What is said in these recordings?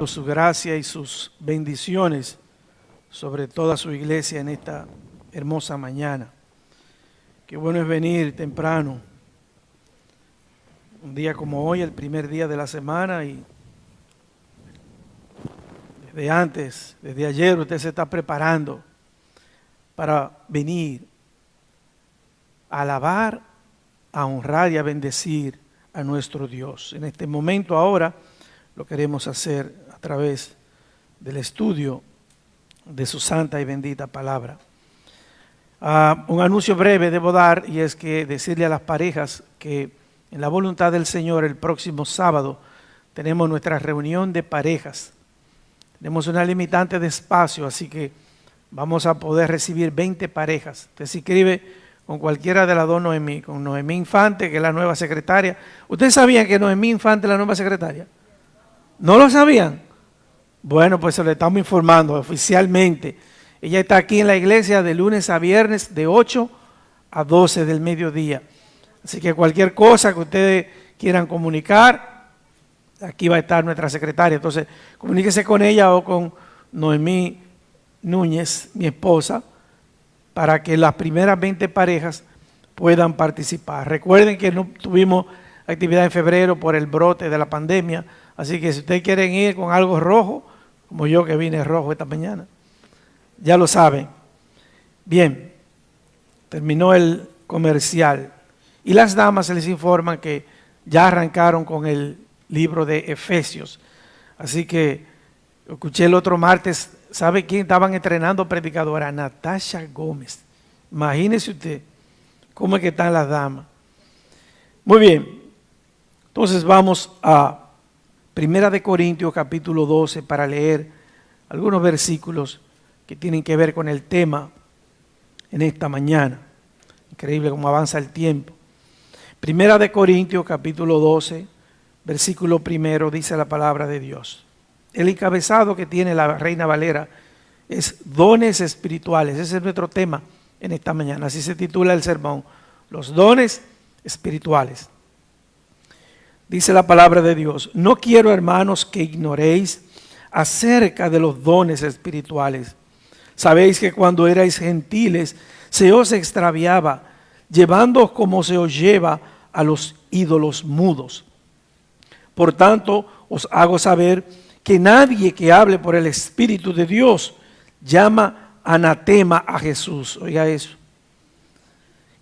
Su gracia y sus bendiciones sobre toda su iglesia en esta hermosa mañana. Qué bueno es venir temprano, un día como hoy, el primer día de la semana, y desde ayer usted se está preparando para venir a alabar, a honrar y a bendecir a nuestro Dios. En este momento ahora lo queremos hacer a través del estudio de su santa y bendita palabra. Un anuncio breve debo dar, y es que decirle a las parejas que en la voluntad del Señor el próximo sábado tenemos nuestra reunión de parejas. Tenemos una limitante de espacio, así que vamos a poder recibir 20 parejas. Usted se inscribe con cualquiera de las dos Noemí, con Noemí Infante, que es la nueva secretaria. ¿Ustedes sabían que Noemí Infante es la nueva secretaria? ¿No lo sabían? Bueno, pues se lo estamos informando oficialmente. Ella está aquí en la iglesia de lunes a viernes de 8 a 12 del mediodía. Así que cualquier cosa que ustedes quieran comunicar, aquí va a estar nuestra secretaria. Entonces, comuníquese con ella o con Noemí Núñez, mi esposa, para que las primeras 20 parejas puedan participar. Recuerden que no tuvimos actividad en febrero por el brote de la pandemia, así que si ustedes quieren ir con algo rojo, como yo que vine rojo esta mañana, ya lo saben. Bien, terminó el comercial y las damas se les informan que ya arrancaron con el libro de Efesios. Así que escuché el otro martes, ¿sabe quién estaban entrenando predicadora? Natasha Gómez. Imagínese usted cómo es que están las damas. Muy bien, entonces vamos a Primera de Corintios capítulo 12 para leer algunos versículos que tienen que ver con el tema en esta mañana. Increíble cómo avanza el tiempo. Primera de Corintios capítulo 12, versículo 1, dice la palabra de Dios. El encabezado que tiene la Reina Valera es dones espirituales. Ese es nuestro tema en esta mañana. Así se titula el sermón, los dones espirituales. Dice la palabra de Dios: no quiero, hermanos, que ignoréis acerca de los dones espirituales. Sabéis que cuando erais gentiles se os extraviaba, llevándoos como se os lleva a los ídolos mudos. Por tanto, os hago saber que nadie que hable por el Espíritu de Dios llama anatema a Jesús. Oiga eso.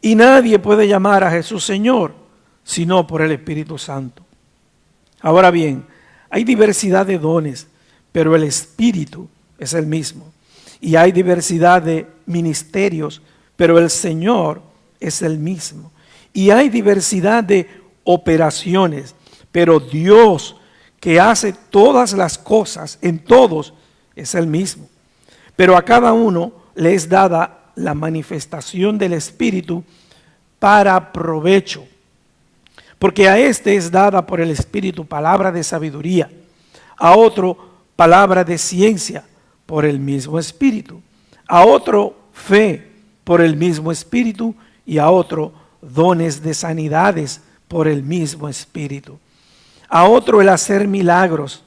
Y nadie puede llamar a Jesús Señor, sino por el Espíritu Santo. Ahora bien, hay diversidad de dones, pero el Espíritu es el mismo. Y hay diversidad de ministerios, pero el Señor es el mismo. Y hay diversidad de operaciones, pero Dios, que hace todas las cosas en todos, es el mismo. Pero a cada uno le es dada la manifestación del Espíritu para provecho. Porque a este es dada por el Espíritu palabra de sabiduría, a otro palabra de ciencia por el mismo Espíritu, a otro fe por el mismo Espíritu y a otro dones de sanidades por el mismo Espíritu, a otro el hacer milagros,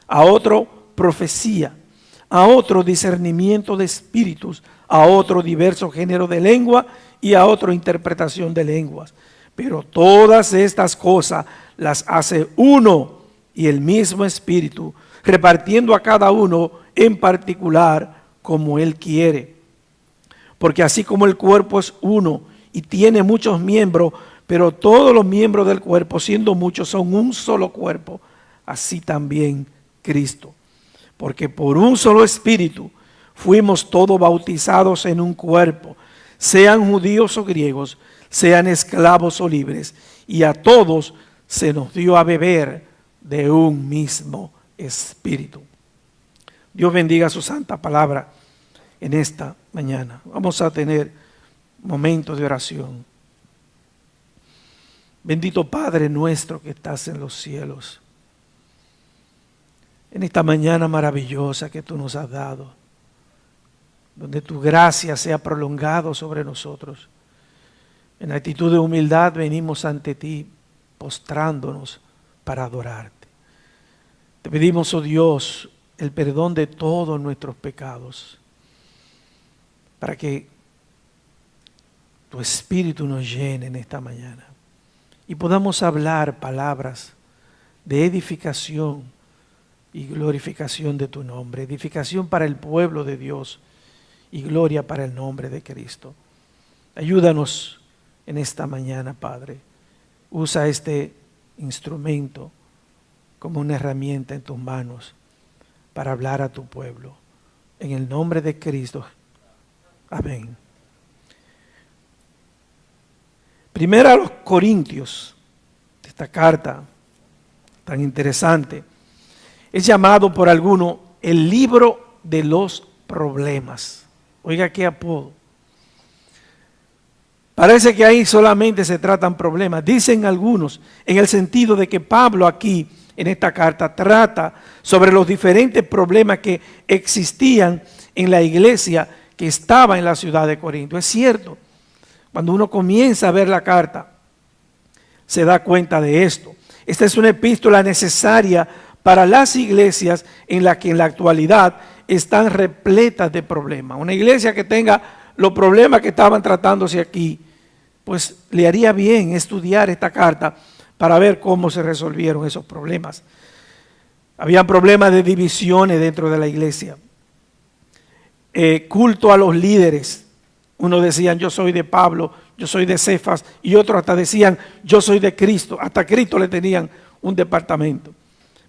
a otro profecía, a otro discernimiento de espíritus, a otro diverso género de lengua y a otro interpretación de lenguas. Pero todas estas cosas las hace uno y el mismo Espíritu, repartiendo a cada uno en particular como Él quiere. Porque así como el cuerpo es uno y tiene muchos miembros, pero todos los miembros del cuerpo, siendo muchos, son un solo cuerpo, así también Cristo. Porque por un solo Espíritu fuimos todos bautizados en un cuerpo, sean judíos o griegos, sean esclavos o libres, y a todos se nos dio a beber de un mismo Espíritu. Dios bendiga su santa palabra en esta mañana. Vamos a tener momentos de oración. Bendito Padre nuestro que estás en los cielos, en esta mañana maravillosa que tú nos has dado, donde tu gracia sea prolongado sobre nosotros. En actitud de humildad venimos ante ti, postrándonos para adorarte. Te pedimos, oh Dios, el perdón de todos nuestros pecados, para que tu Espíritu nos llene en esta mañana y podamos hablar palabras de edificación y glorificación de tu nombre, edificación para el pueblo de Dios y gloria para el nombre de Cristo. Ayúdanos en esta mañana, Padre. Usa este instrumento como una herramienta en tus manos para hablar a tu pueblo. En el nombre de Cristo. Amén. Primera a los Corintios, esta carta tan interesante, es llamado por algunos el libro de los problemas. Oiga qué apodo. Parece que ahí solamente se tratan problemas. Dicen algunos en el sentido de que Pablo aquí en esta carta trata sobre los diferentes problemas que existían en la iglesia que estaba en la ciudad de Corinto. Es cierto, cuando uno comienza a ver la carta, se da cuenta de esto. Esta es una epístola necesaria para las iglesias en las que en la actualidad están repletas de problemas. Una iglesia que tenga los problemas que estaban tratándose aquí, pues le haría bien estudiar esta carta para ver cómo se resolvieron esos problemas. Había problemas de divisiones dentro de la iglesia. Culto a los líderes. Unos decían, yo soy de Pablo, yo soy de Cefas, y otros hasta decían, yo soy de Cristo. Hasta Cristo le tenían un departamento.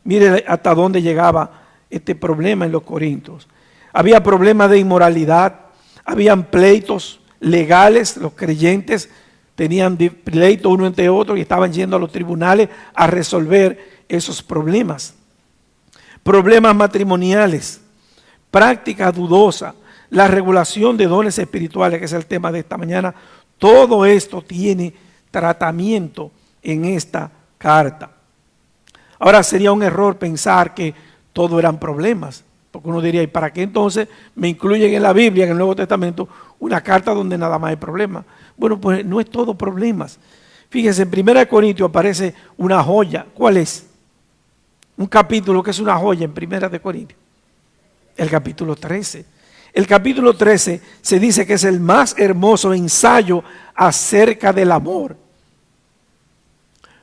Mire hasta dónde llegaba este problema en los Corintios. Había problemas de inmoralidad, habían pleitos legales, los creyentes tenían pleitos uno entre otro y estaban yendo a los tribunales a resolver esos problemas. Problemas matrimoniales, práctica dudosa, la regulación de dones espirituales, que es el tema de esta mañana. Todo esto tiene tratamiento en esta carta. Ahora, sería un error pensar que todo eran problemas, porque uno diría, ¿y para qué entonces me incluyen en la Biblia, en el Nuevo Testamento, una carta donde nada más hay problemas? Bueno, pues no es todo problemas. Fíjense, en 1 Corintios aparece una joya. ¿Cuál es? Un capítulo que es una joya en 1 Corintios. El capítulo 13. El capítulo 13 se dice que es el más hermoso ensayo acerca del amor.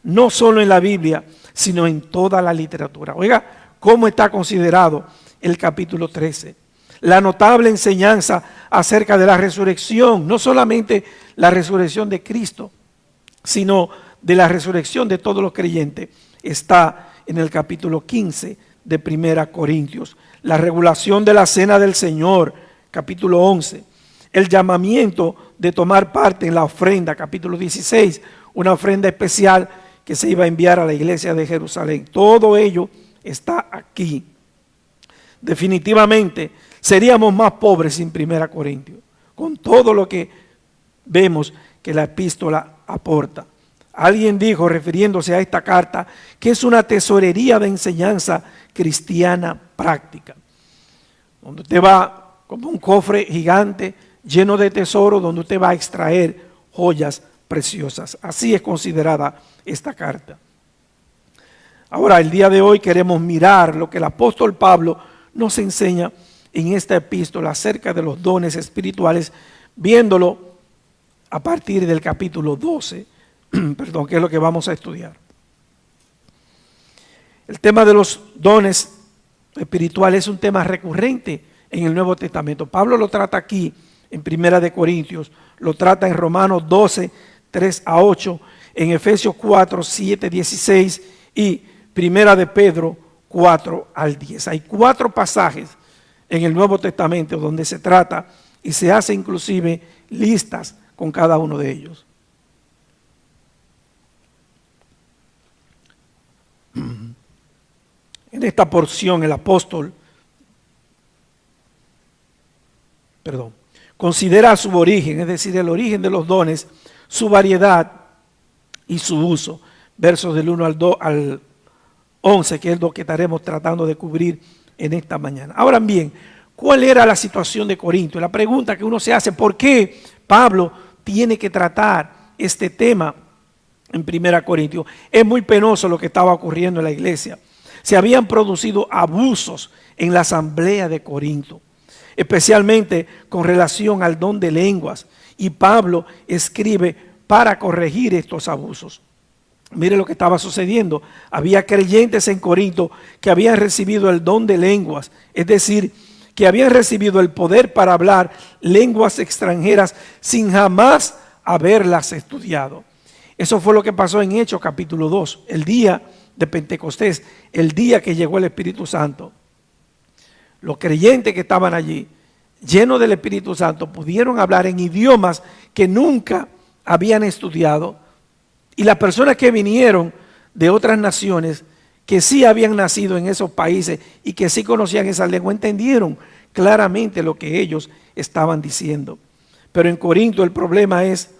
No solo en la Biblia, sino en toda la literatura. Oiga, ¿cómo está considerado el capítulo 13? La notable enseñanza acerca de la resurrección, no solamente la resurrección de Cristo, sino de la resurrección de todos los creyentes, está en el capítulo 15 de 1 Corintios. La regulación de la cena del Señor, capítulo 11. El llamamiento de tomar parte en la ofrenda, capítulo 16, una ofrenda especial que se iba a enviar a la iglesia de Jerusalén. Todo ello está aquí. Definitivamente seríamos más pobres sin 1 Corintios, con todo lo que vemos que la epístola aporta. Alguien dijo, refiriéndose a esta carta, que es una tesorería de enseñanza cristiana práctica, donde usted va como un cofre gigante lleno de tesoros, donde usted va a extraer joyas preciosas. Así es considerada esta carta. Ahora, el día de hoy queremos mirar lo que el apóstol Pablo nos enseña en esta epístola acerca de los dones espirituales, viéndolo a partir del capítulo 12, perdón, que es lo que vamos a estudiar. El tema de los dones espirituales es un tema recurrente en el Nuevo Testamento. Pablo lo trata aquí en 1 Corintios, lo trata en Romanos 12, 3 a 8, en Efesios 4, 7, 16 y 1 Pedro 4 al 10. Hay 4 pasajes en el Nuevo Testamento donde se trata y se hace inclusive listas con cada uno de ellos. En esta porción el apóstol considera su origen, es decir, el origen de los dones, su variedad y su uso. Versos del 1 al 11, que es lo que estaremos tratando de cubrir en esta mañana. Ahora bien, ¿cuál era la situación de Corinto? La pregunta que uno se hace, ¿por qué Pablo tiene que tratar este tema en 1 Corintios? Es muy penoso lo que estaba ocurriendo en la iglesia. se habían producido abusos en la asamblea de Corinto, especialmente con relación al don de lenguas. Y Pablo escribe para corregir estos abusos. Mire lo que estaba sucediendo. Había creyentes en Corinto que habían recibido el don de lenguas, es decir, que habían recibido el poder para hablar lenguas extranjeras sin jamás haberlas estudiado. Eso fue lo que pasó en Hechos capítulo 2, el día de Pentecostés, el día que llegó el Espíritu Santo. Los creyentes que estaban allí, llenos del Espíritu Santo, pudieron hablar en idiomas que nunca habían estudiado. Y las personas que vinieron de otras naciones, que sí habían nacido en esos países y que sí conocían esa lengua, entendieron claramente lo que ellos estaban diciendo. Pero en Corinto el problema es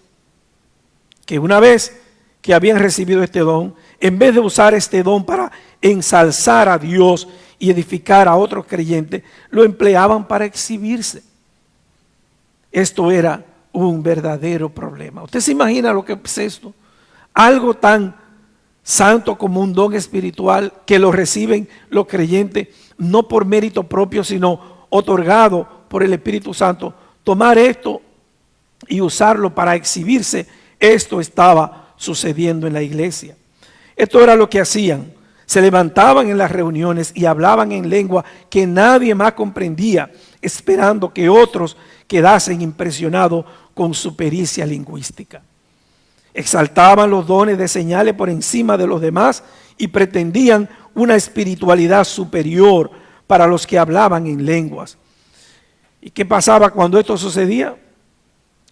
que una vez que habían recibido este don, en vez de usar este don para ensalzar a Dios y edificar a otros creyentes, lo empleaban para exhibirse. Esto era un verdadero problema. ¿Usted se imagina lo que es esto? Algo tan santo como un don espiritual que lo reciben los creyentes, no por mérito propio, sino otorgado por el Espíritu Santo. Tomar esto y usarlo para exhibirse, esto estaba sucediendo en la iglesia. Esto era lo que hacían. Se levantaban en las reuniones y hablaban en lengua que nadie más comprendía, esperando que otros quedasen impresionados con su pericia lingüística. Exaltaban los dones de señales por encima de los demás y pretendían una espiritualidad superior para los que hablaban en lenguas. ¿Y qué pasaba cuando esto sucedía?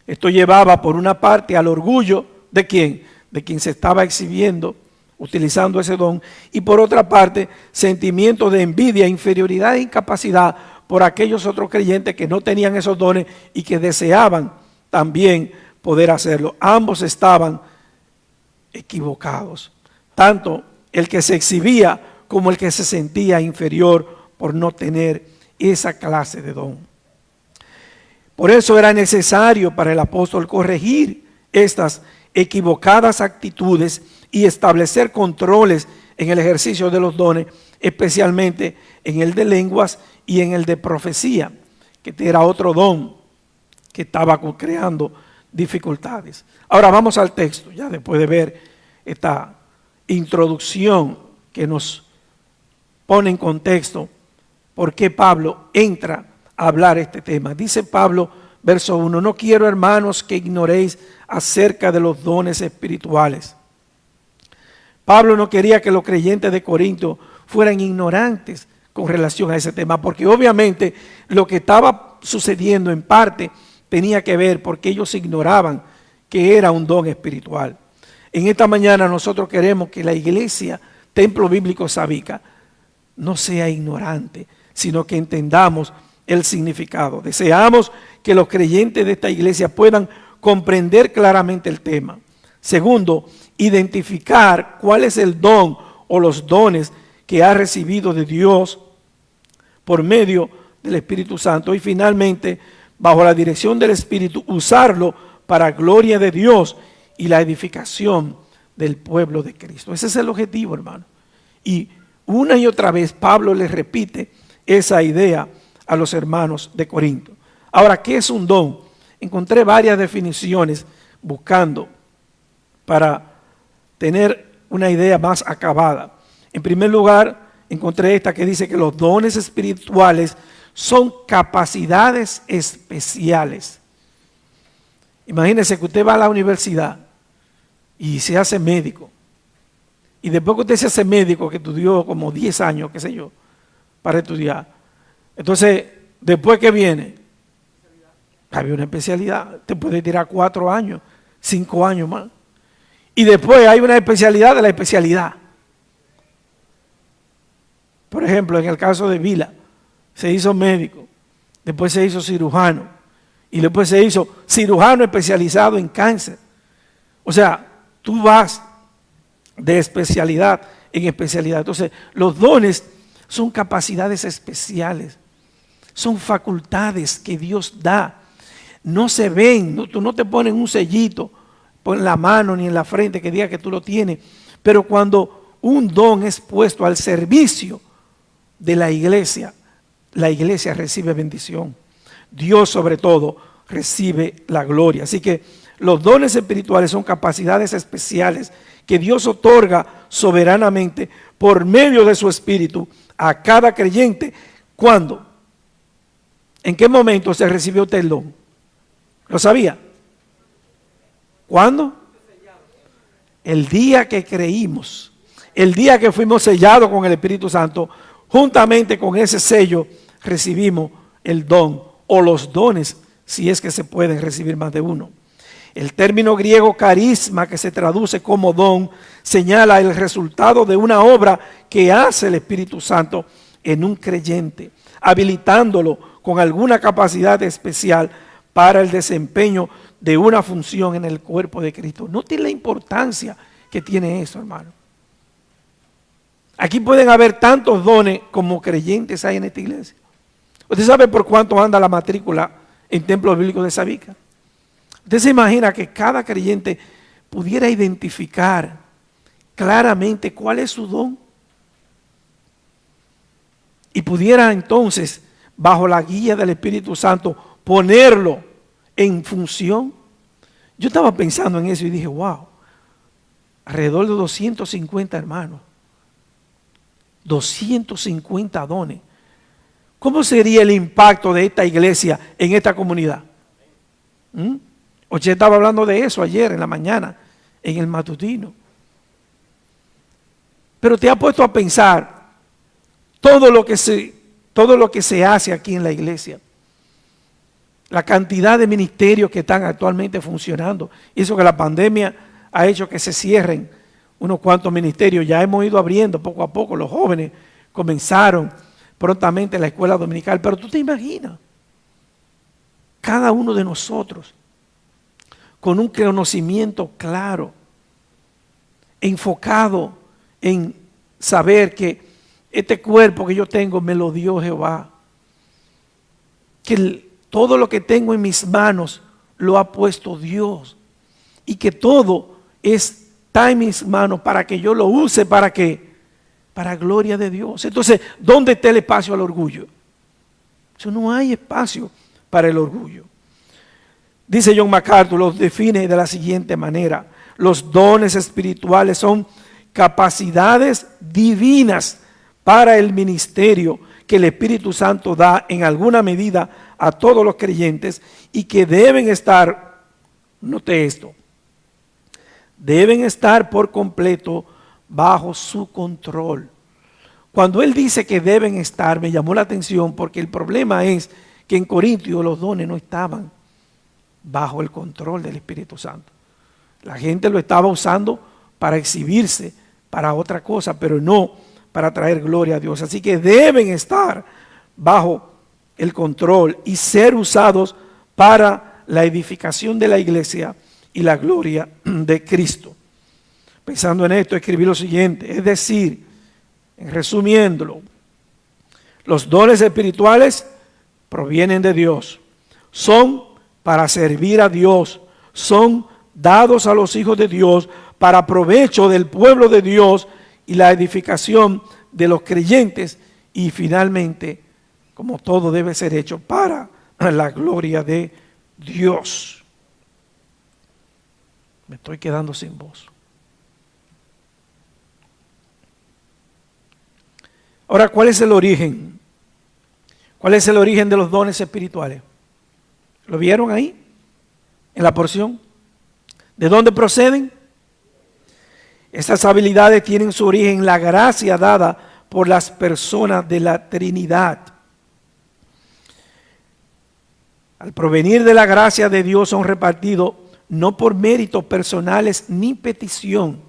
Esto llevaba por una parte al orgullo ¿de quién? De quien se estaba exhibiendo, utilizando ese don, y por otra parte, sentimiento de envidia, inferioridad e incapacidad por aquellos otros creyentes que no tenían esos dones y que deseaban también poder hacerlo. Ambos estaban equivocados, tanto el que se exhibía como el que se sentía inferior por no tener esa clase de don. Por eso era necesario para el apóstol corregir estas equivocadas actitudes y establecer controles en el ejercicio de los dones, especialmente en el de lenguas y en el de profecía, que era otro don que estaba creando dificultades. Ahora vamos al texto, ya después de ver esta introducción que nos pone en contexto por qué Pablo entra a hablar este tema. Dice Pablo, verso 1, no quiero, hermanos, que ignoréis acerca de los dones espirituales. Pablo no quería que los creyentes de Corinto fueran ignorantes con relación a ese tema, porque obviamente lo que estaba sucediendo en parte tenía que ver porque ellos ignoraban que era un don espiritual. En esta mañana nosotros queremos que la iglesia, Templo Bíblico Sabica, no sea ignorante, sino que entendamos el significado. Deseamos que los creyentes de esta iglesia puedan comprender claramente el tema. Segundo, identificar cuál es el don o los dones que ha recibido de Dios por medio del Espíritu Santo. Y finalmente, bajo la dirección del Espíritu, usarlo para gloria de Dios y la edificación del pueblo de Cristo. Ese es el objetivo, hermano. Y una y otra vez Pablo les repite esa idea a los hermanos de Corinto. Ahora, ¿qué es un don? Encontré varias definiciones buscando para tener una idea más acabada. En primer lugar, encontré esta que dice que los dones espirituales son capacidades especiales. Imagínese que usted va a la universidad y se hace médico. Y después que usted se hace médico, que estudió como 10 años, qué sé yo, para estudiar. Entonces, después que viene, había una especialidad. Te puede tirar 4 años, 5 años más. Y después hay una especialidad de la especialidad. Por ejemplo, en el caso de Vila, se hizo médico, después se hizo cirujano, y después se hizo cirujano especializado en cáncer. O sea, tú vas de especialidad en especialidad. Entonces, los dones son capacidades especiales, son facultades que Dios da. No se ven, tú no te pones un sellito en la mano ni en la frente que diga que tú lo tienes, pero cuando un don es puesto al servicio de la iglesia recibe bendición. Dios sobre todo recibe la gloria. Así que los dones espirituales son capacidades especiales que Dios otorga soberanamente por medio de su Espíritu a cada creyente. ¿Cuándo? ¿En qué momento se recibió usted el don? ¿Lo sabía? ¿Cuándo? El día que creímos, el día que fuimos sellados con el Espíritu Santo, juntamente con ese sello recibimos el don o los dones, si es que se pueden recibir más de uno. El término griego carisma, que se traduce como don, señala el resultado de una obra que hace el Espíritu Santo en un creyente, habilitándolo con alguna capacidad especial para el desempeño de una función en el cuerpo de Cristo. Note la importancia que tiene eso, hermano. Aquí pueden haber tantos dones como creyentes hay en esta iglesia. ¿Usted sabe por cuánto anda la matrícula en Templo Bíblico de Sabica? Usted se imagina que cada creyente pudiera identificar claramente cuál es su don y pudiera entonces, bajo la guía del Espíritu Santo, ponerlo en función. Yo estaba pensando en eso y dije, wow, alrededor de 250 hermanos, 250 dones. ¿Cómo sería el impacto de esta iglesia en esta comunidad? Usted estaba hablando de eso ayer en la mañana, en el matutino. Pero te ha puesto a pensar todo lo que se hace aquí en la iglesia. La cantidad de ministerios que están actualmente funcionando. Y eso que la pandemia ha hecho que se cierren unos cuantos ministerios. Ya hemos ido abriendo poco a poco. Los jóvenes comenzaron prontamente la escuela dominical. Pero tú te imaginas, cada uno de nosotros con un conocimiento claro, enfocado en saber que este cuerpo que yo tengo me lo dio Jehová, que todo lo que tengo en mis manos lo ha puesto Dios y que todo está en mis manos para que yo lo use, ¿para qué? Para gloria de Dios. Entonces, ¿dónde está el espacio al orgullo? Eso no hay espacio para el orgullo. Dice John MacArthur, los define de la siguiente manera: los dones espirituales son capacidades divinas para el ministerio que el Espíritu Santo da en alguna medida a todos los creyentes y que deben estar, note esto, deben estar por completo bajo su control. Cuando él dice que deben estar, me llamó la atención porque el problema es que en Corintios los dones no estaban bajo el control del Espíritu Santo. La gente lo estaba usando para exhibirse, para otra cosa, pero no para traer gloria a Dios. Así que deben estar bajo el control y ser usados para la edificación de la iglesia y la gloria de Cristo. Pensando en esto, escribí lo siguiente, es decir, resumiéndolo, los dones espirituales provienen de Dios, son para servir a Dios, son dados a los hijos de Dios para provecho del pueblo de Dios y la edificación de los creyentes, y finalmente, como todo debe ser hecho para la gloria de Dios. Me estoy quedando sin voz. Ahora, ¿cuál es el origen? ¿Cuál es el origen de los dones espirituales? ¿Lo vieron ahí? En la porción. ¿De dónde proceden? Estas habilidades tienen su origen en la gracia dada por las personas de la Trinidad. Al provenir de la gracia de Dios son repartidos no por méritos personales ni petición,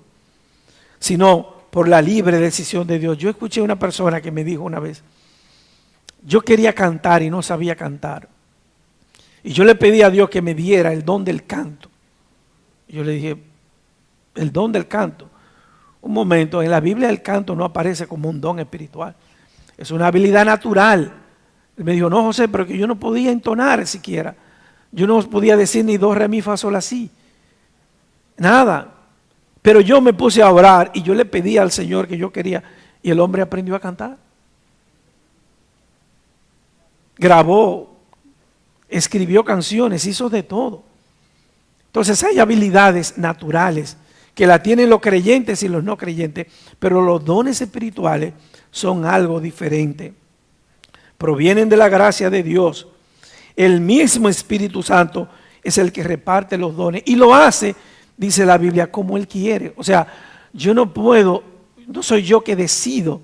sino por la libre decisión de Dios. Yo escuché a una persona que me dijo una vez, yo quería cantar y no sabía cantar. Y yo le pedí a Dios que me diera el don del canto. Yo le dije, el don del canto. Un momento, en la Biblia el canto no aparece como un don espiritual. Es una habilidad natural. Él me dijo, no, José, pero que yo no podía entonar siquiera. Yo no podía decir ni do, re, mi, fa, sol, la, si. Nada. Pero yo me puse a orar y yo le pedí al Señor que yo quería, y el hombre aprendió a cantar. Grabó, escribió canciones, hizo de todo. Entonces hay habilidades naturales que la tienen los creyentes y los no creyentes, pero los dones espirituales son algo diferente. Provienen de la gracia de Dios. El mismo Espíritu Santo es el que reparte los dones y lo hace, dice la Biblia, como Él quiere. O sea, yo no puedo, no soy yo que decido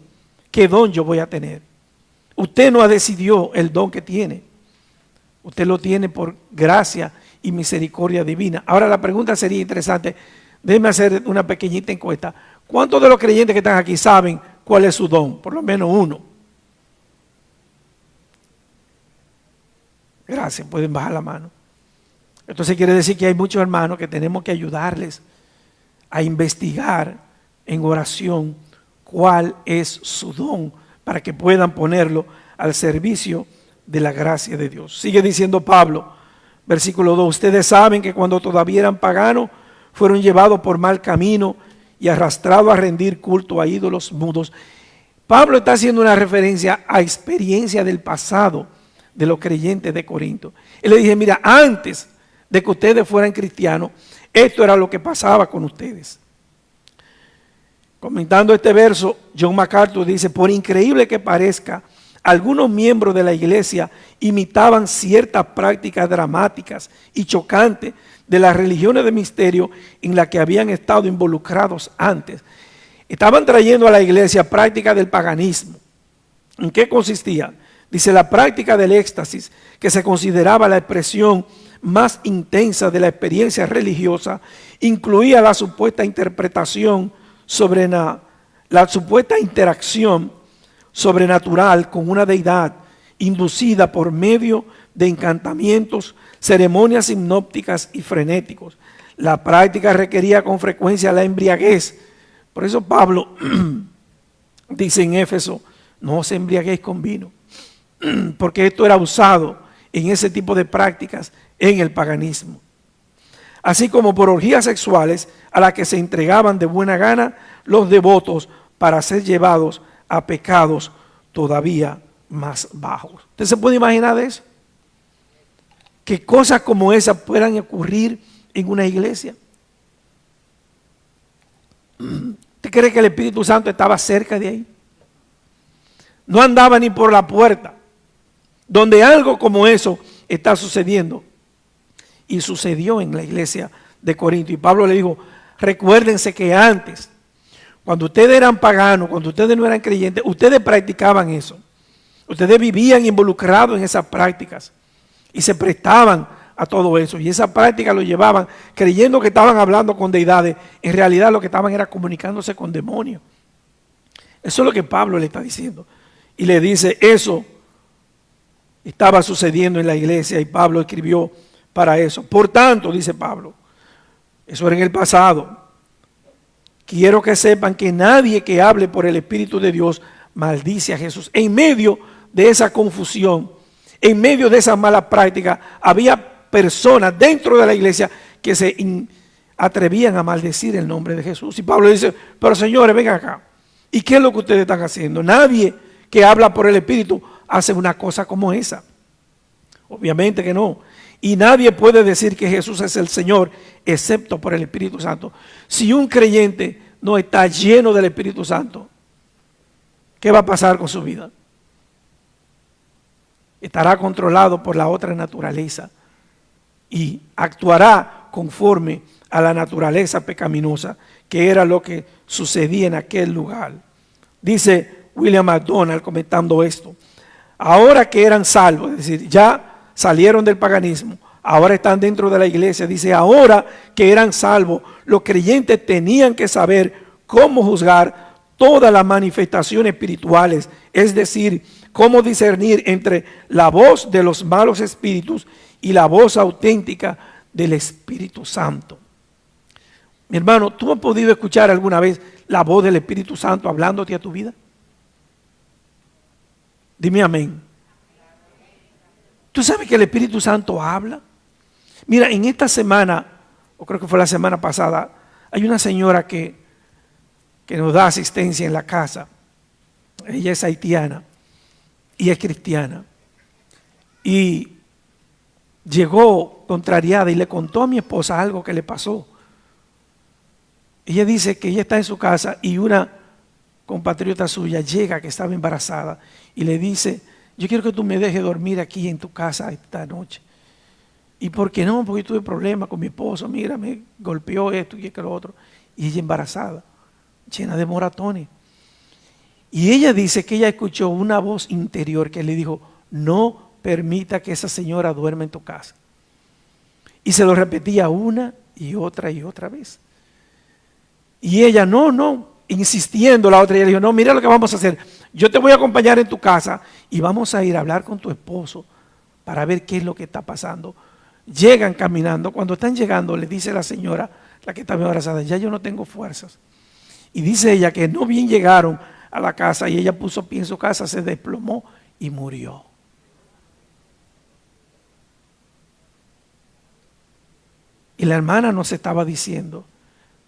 qué don yo voy a tener. Usted no ha decidido el don que tiene. Usted lo tiene por gracia y misericordia divina. Ahora la pregunta sería interesante. Déjeme hacer una pequeñita encuesta. ¿Cuántos de los creyentes que están aquí saben cuál es su don? Por lo menos uno. Gracias, pueden bajar la mano. Entonces quiere decir que hay muchos hermanos que tenemos que ayudarles a investigar en oración cuál es su don para que puedan ponerlo al servicio de la gracia de Dios. Sigue diciendo Pablo, versículo 2, ustedes saben que cuando todavía eran paganos, fueron llevados por mal camino y arrastrados a rendir culto a ídolos mudos. Pablo está haciendo una referencia a experiencia del pasado de los creyentes de Corinto. Él le dice, mira, antes de que ustedes fueran cristianos, esto era lo que pasaba con ustedes. Comentando este verso, John MacArthur dice, por increíble que parezca, algunos miembros de la iglesia imitaban ciertas prácticas dramáticas y chocantes de las religiones de misterio en las que habían estado involucrados antes. Estaban trayendo a la iglesia prácticas del paganismo. ¿En qué consistía? Dice, la práctica del éxtasis, que se consideraba la expresión más intensa de la experiencia religiosa, incluía la supuesta interpretación la supuesta interacción sobrenatural con una deidad inducida por medio de encantamientos, ceremonias hipnóticas y frenéticos. La práctica requería con frecuencia la embriaguez. Por eso Pablo dice en Éfeso, no os embriaguéis con vino, porque esto era usado en ese tipo de prácticas en el paganismo. Así como por orgías sexuales a las que se entregaban de buena gana los devotos para ser llevados a pecados todavía más bajos. ¿Usted se puede imaginar de eso? Que cosas como esas puedan ocurrir en una iglesia. ¿Usted cree que el Espíritu Santo estaba cerca de ahí? No andaba ni por la puerta, donde algo como eso está sucediendo. Y sucedió en la iglesia de Corinto. Y Pablo le dijo, recuérdense que antes, cuando ustedes eran paganos, cuando ustedes no eran creyentes, ustedes practicaban eso. Ustedes vivían involucrados en esas prácticas y se prestaban a todo eso. Y esa práctica lo llevaban creyendo que estaban hablando con deidades. En realidad lo que estaban era comunicándose con demonios. Eso es lo que Pablo le está diciendo. Y le dice, eso estaba sucediendo en la iglesia y Pablo escribió para eso. Por tanto, dice Pablo, eso era en el pasado. Quiero que sepan que nadie que hable por el Espíritu de Dios maldice a Jesús. En medio de esa confusión, en medio de esa mala práctica, había personas dentro de la iglesia que se atrevían a maldecir el nombre de Jesús. Y Pablo dice, pero señores, vengan acá. ¿Y qué es lo que ustedes están haciendo? Nadie que habla por el Espíritu hace una cosa como esa. Obviamente que no. Y nadie puede decir que Jesús es el Señor excepto por el Espíritu Santo. Si un creyente no está lleno del Espíritu Santo, ¿qué va a pasar con su vida? Estará controlado por la otra naturaleza y actuará conforme a la naturaleza pecaminosa, que era lo que sucedía en aquel lugar. Dice William MacDonald comentando esto, ahora que eran salvos, es decir, ya salieron del paganismo, ahora están dentro de la iglesia, dice, ahora que eran salvos, los creyentes tenían que saber cómo juzgar todas las manifestaciones espirituales, es decir, cómo discernir entre la voz de los malos espíritus y la voz auténtica del Espíritu Santo. Mi hermano, ¿tú has podido escuchar alguna vez la voz del Espíritu Santo hablándote a tu vida? Dime amén. ¿Tú sabes que el Espíritu Santo habla? Mira, en esta semana, o creo que fue la semana pasada, Hay una señora que nos da asistencia en la casa. Ella es haitiana y es cristiana. Y llegó contrariada y le contó a mi esposa algo que le pasó. Ella dice que ella está en su casa y una compatriota suya llega, que estaba embarazada, y le dice: yo quiero que tú me dejes dormir aquí en tu casa esta noche. ¿Y por qué no? Porque tuve problemas con mi esposo, mira, me golpeó esto y lo otro. Y ella embarazada, llena de moratones. Y ella dice que ella escuchó una voz interior que le dijo: no permita que esa señora duerma en tu casa. Y se lo repetía una y otra vez. Y ella, no, insistiendo, la otra, ella le dijo: no, mira lo que vamos a hacer. Yo te voy a acompañar en tu casa y vamos a ir a hablar con tu esposo para ver qué es lo que está pasando. Llegan caminando. Cuando están llegando, le dice la señora, la que estaba embarazada: ya yo no tengo fuerzas. Y dice ella que no bien llegaron a la casa y ella puso pie en su casa, se desplomó y murió. Y la hermana nos estaba diciendo: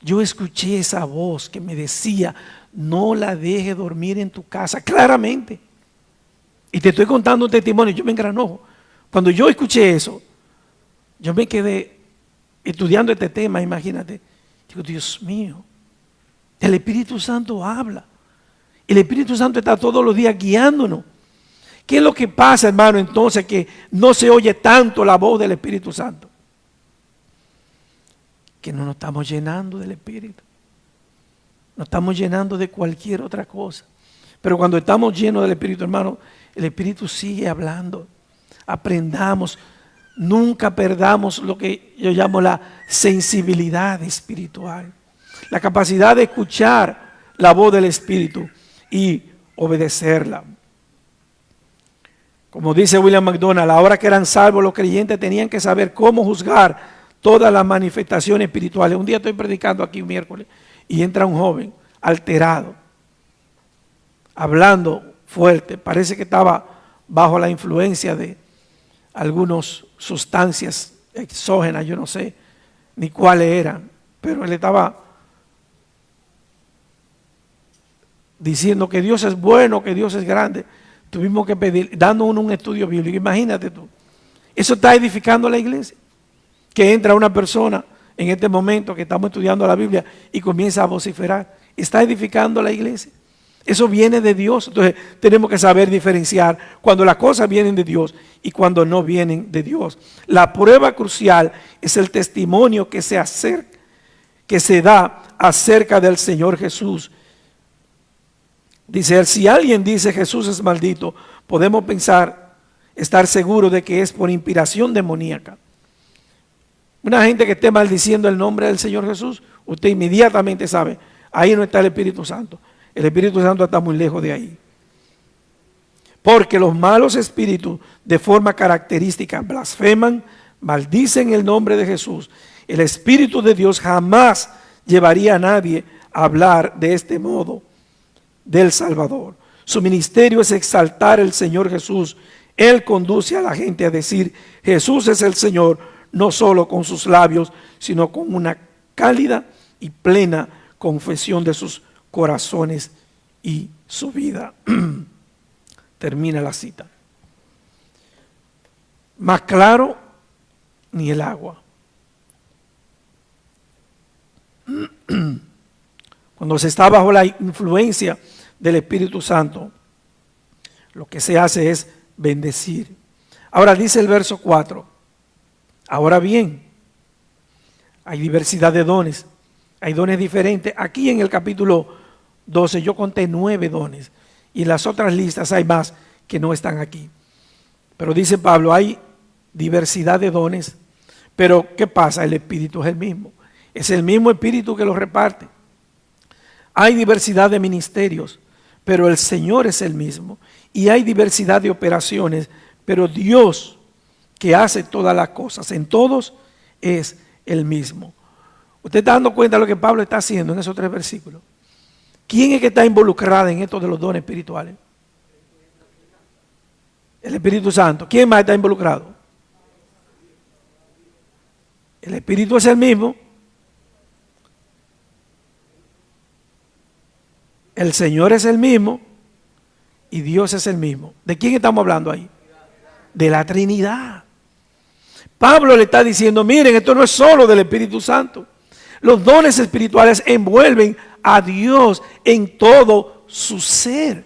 yo escuché esa voz que me decía: no la deje dormir en tu casa, claramente. Y te estoy contando un testimonio, yo me engranojo. Cuando yo escuché eso, yo me quedé estudiando este tema, imagínate. Digo: Dios mío, el Espíritu Santo habla. El Espíritu Santo está todos los días guiándonos. ¿Qué es lo que pasa, hermano, entonces, que no se oye tanto la voz del Espíritu Santo? Que no nos estamos llenando del Espíritu. Nos estamos llenando de cualquier otra cosa. Pero cuando estamos llenos del Espíritu, hermano, el Espíritu sigue hablando. Aprendamos, nunca perdamos lo que yo llamo la sensibilidad espiritual. La capacidad de escuchar la voz del Espíritu y obedecerla. Como dice William MacDonald, ahora que eran salvos, los creyentes tenían que saber cómo juzgar todas las manifestaciones espirituales. Un día estoy predicando aquí un miércoles y entra un joven alterado, hablando fuerte. Parece que estaba bajo la influencia de algunas sustancias exógenas, yo no sé ni cuáles eran, pero él estaba diciendo que Dios es bueno, que Dios es grande. Tuvimos que pedir, dándonos un estudio bíblico. Imagínate tú, eso está edificando la iglesia. Que entra una persona en este momento que estamos estudiando la Biblia y comienza a vociferar. Está edificando la iglesia. Eso viene de Dios. Entonces tenemos que saber diferenciar cuando las cosas vienen de Dios y cuando no vienen de Dios. La prueba crucial es el testimonio que se da acerca del Señor Jesús. Dice: si alguien dice Jesús es maldito, podemos estar seguros de que es por inspiración demoníaca. Una gente que esté maldiciendo el nombre del Señor Jesús, usted inmediatamente sabe, ahí no está el Espíritu Santo. El Espíritu Santo está muy lejos de ahí. Porque los malos espíritus de forma característica blasfeman, maldicen el nombre de Jesús. El Espíritu de Dios jamás llevaría a nadie a hablar de este modo del Salvador. Su ministerio es exaltar al Señor Jesús. Él conduce a la gente a decir: Jesús es el Señor, no solo con sus labios, sino con una cálida y plena confesión de sus corazones y su vida. Termina la cita. Más claro ni el agua. Cuando se está bajo la influencia del Espíritu Santo, lo que se hace es bendecir. Ahora dice el verso 4. Ahora bien, hay diversidad de dones, hay dones diferentes. Aquí en el capítulo 12 yo conté 9 dones y en las otras listas hay más que no están aquí. Pero dice Pablo, hay diversidad de dones, pero ¿qué pasa? El Espíritu es el mismo. Es el mismo Espíritu que los reparte. Hay diversidad de ministerios, pero el Señor es el mismo. Y hay diversidad de operaciones, pero Dios, que hace todas las cosas en todos, es el mismo. Usted está dando cuenta de lo que Pablo está haciendo en esos 3 versículos. ¿Quién es que está involucrado en esto de los dones espirituales? El Espíritu Santo. ¿Quién más está involucrado? El Espíritu es el mismo. El Señor es el mismo y Dios es el mismo. ¿De quién estamos hablando ahí? De la Trinidad. Pablo le está diciendo, miren, esto no es solo del Espíritu Santo. Los dones espirituales envuelven a Dios en todo su ser.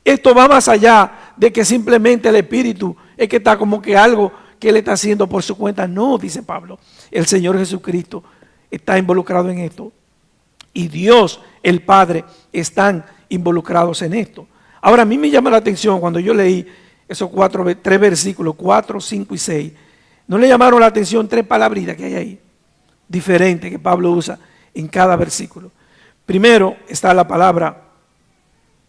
Esto va más allá de que simplemente el Espíritu es que está como que algo que él está haciendo por su cuenta. No, dice Pablo, el Señor Jesucristo está involucrado en esto. Y Dios, el Padre, están involucrados en esto. Ahora, a mí me llama la atención cuando yo leí esos tres versículos, 4, 5 y 6. ¿No le llamaron la atención tres palabritas que hay ahí? Diferentes que Pablo usa en cada versículo. Primero está la palabra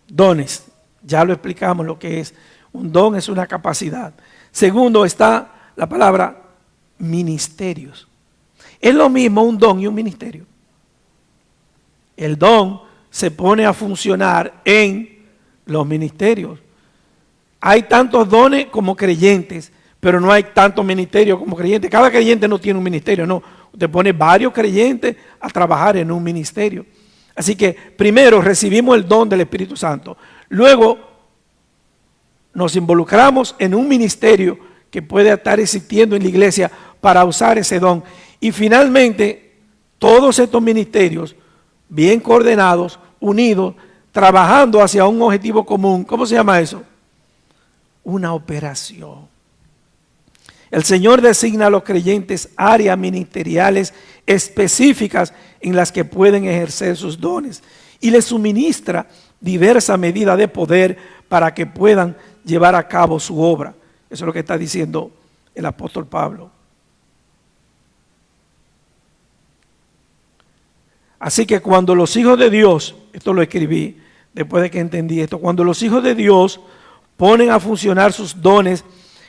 dones. Ya lo explicamos lo que es. Un don es una capacidad. Segundo está la palabra ministerios. Es lo mismo un don y un ministerio. El don se pone a funcionar en los ministerios. Hay tantos dones como creyentes, pero no hay tantos ministerios como creyentes. Cada creyente no tiene un ministerio, no. Usted pone varios creyentes a trabajar en un ministerio. Así que primero recibimos el don del Espíritu Santo. Luego nos involucramos en un ministerio que puede estar existiendo en la iglesia para usar ese don. Y finalmente, todos estos ministerios, bien coordinados, unidos, trabajando hacia un objetivo común. ¿Cómo se llama eso? Una operación. El Señor designa a los creyentes áreas ministeriales específicas en las que pueden ejercer sus dones y les suministra diversa medida de poder para que puedan llevar a cabo su obra. Eso es lo que está diciendo el apóstol Pablo. Así que cuando los hijos de Dios, esto lo escribí después de que entendí esto, cuando los hijos de Dios ponen a funcionar sus dones